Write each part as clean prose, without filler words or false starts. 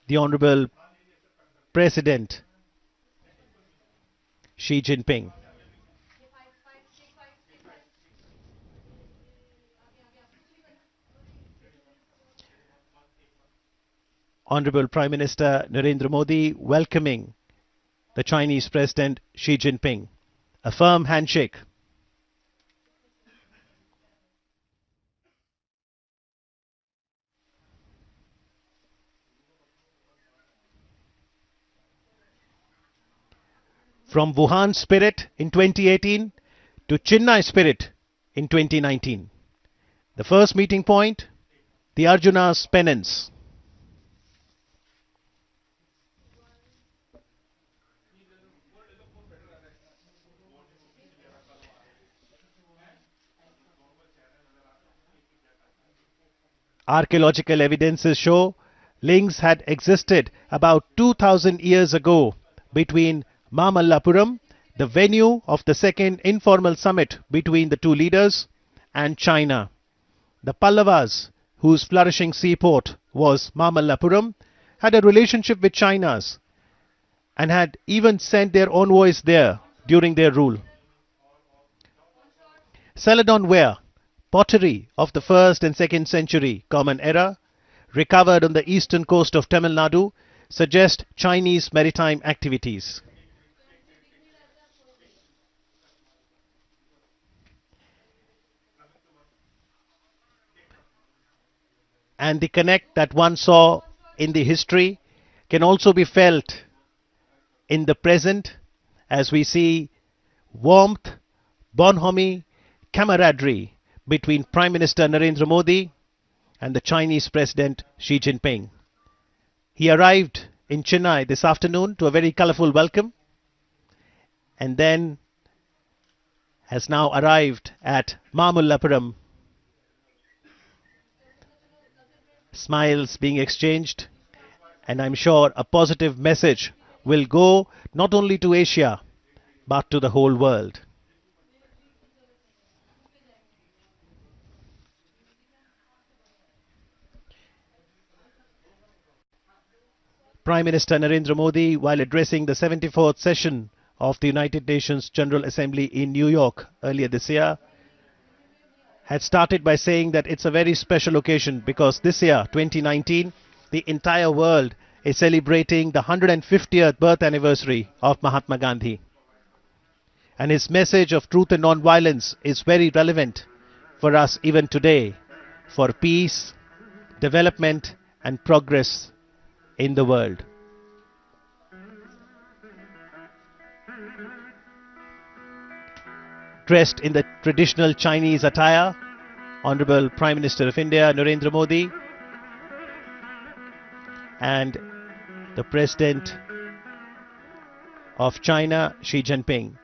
the Honorable President Xi Jinping. Honorable Prime Minister Narendra Modi welcoming the Chinese President Xi Jinping. A firm handshake. From Wuhan spirit in 2018 to Chennai spirit in 2019. The first meeting point, the Arjuna's penance. Archaeological evidences show links had existed about 2000 years ago between Mamallapuram, the venue of the second informal summit between the two leaders, and China. The Pallavas, whose flourishing seaport was Mamallapuram, had a relationship with China's and had even sent their envoys there during their rule. Celadon ware, pottery of the 1st and 2nd century Common Era, recovered on the eastern coast of Tamil Nadu, suggest Chinese maritime activities. And the connect that one saw in the history can also be felt in the present as we see warmth, bonhomie, camaraderie between Prime Minister Narendra Modi and the Chinese President Xi Jinping. He arrived in Chennai this afternoon to a very colorful welcome and then has now arrived at Mamallapuram. Smiles being exchanged, and I'm sure a positive message will go not only to Asia but to the whole world. Prime Minister Narendra Modi, while addressing the 74th session of the United Nations General Assembly in New York earlier this year, had started by saying that it's a very special occasion because this year, 2019, the entire world is celebrating the 150th birth anniversary of Mahatma Gandhi. And his message of truth and non-violence is very relevant for us even today, for peace, development and progress in the world. Dressed in the traditional Chinese attire, Honorable Prime Minister of India Narendra Modi and the President of China Xi Jinping.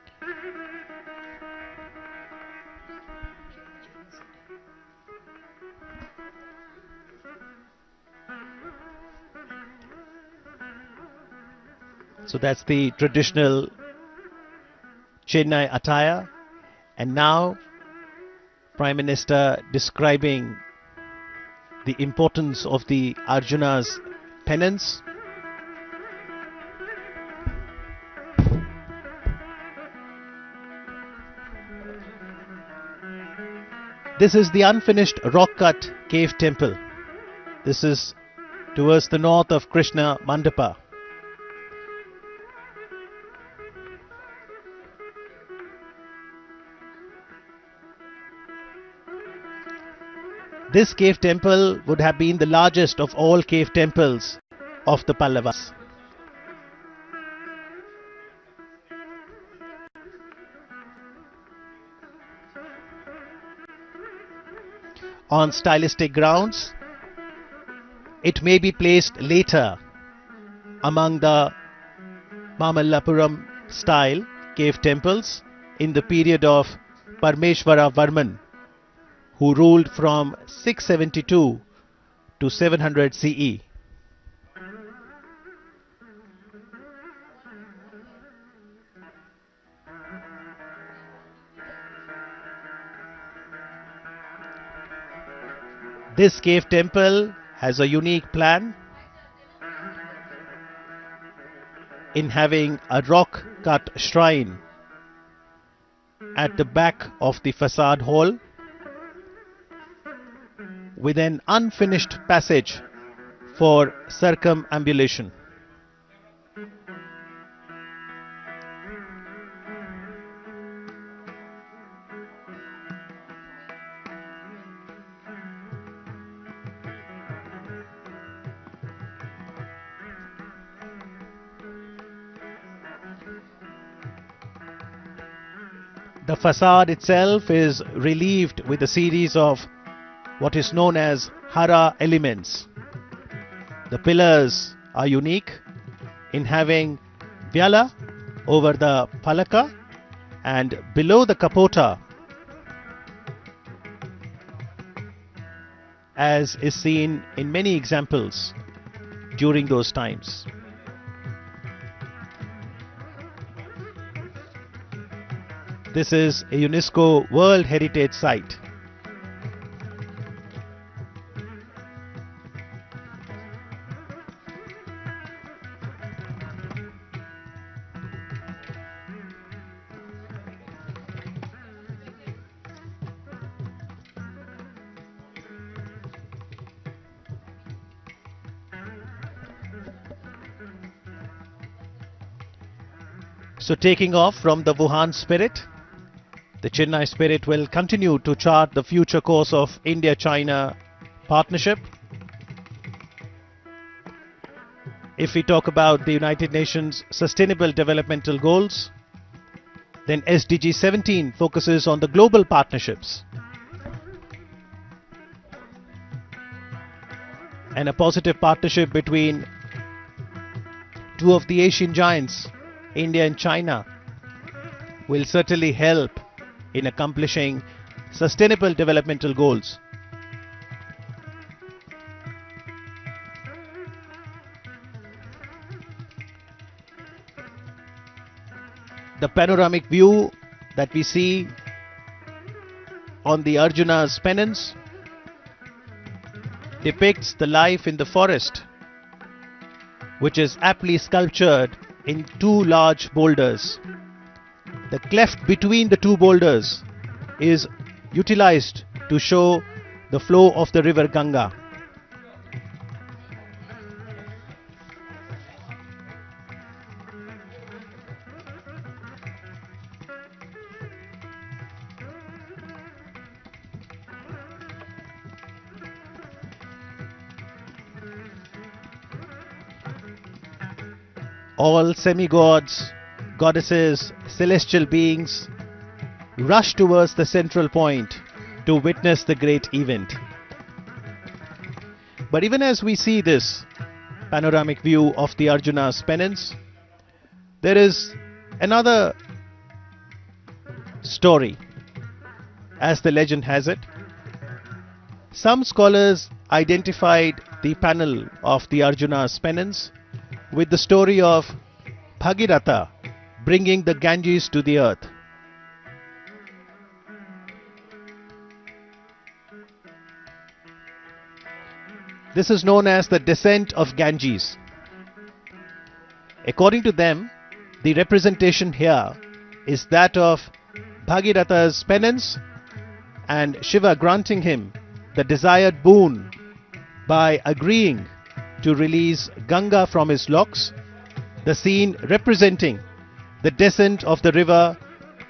So that's the traditional Chennai attire. And now Prime Minister describing the importance of the Arjuna's penance. This is the unfinished rock-cut cave temple. This is towards the north of Krishna Mandapa. This cave temple would have been the largest of all cave temples of the Pallavas. On stylistic grounds, it may be placed later among the Mamallapuram style cave temples in the period of Parmeshwara Varman, who ruled from 672 to 700 CE. This cave temple has a unique plan. in having a rock cut shrine at the back of the facade hall with an unfinished passage for circumambulation. The facade itself is relieved with a series of what is known as Hara elements. The pillars are unique in having Vyala over the Palaka and below the Kapota, as is seen in many examples during those times. This is a UNESCO World Heritage Site. So taking off from the Wuhan spirit, the Chennai spirit will continue to chart the future course of India-China partnership. If we talk about the United Nations Sustainable Developmental Goals, then SDG 17 focuses on the global partnerships and a positive partnership between two of the Asian giants, India and China, will certainly help in accomplishing sustainable developmental goals. The panoramic view that we see on the Arjuna's penance depicts the life in the forest, which is aptly sculptured in two large boulders. The cleft between the two boulders is utilized to show the flow of the river Ganga. All semi-gods, goddesses, celestial beings rush towards the central point to witness the great event. But even as we see this panoramic view of the Arjuna's penance, there is another story, as the legend has it. Some scholars identified the panel of the Arjuna's penance with the story of Bhagiratha bringing the Ganges to the earth. This is known as the descent of Ganges. According to them, the representation here is that of Bhagiratha's penance and Shiva granting him the desired boon by agreeing to release Ganga from his locks, the scene representing the descent of the river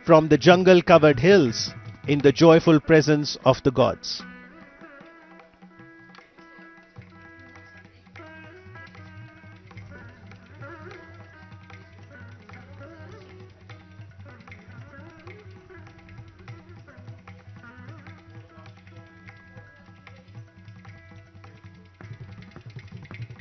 from the jungle-covered hills in the joyful presence of the gods.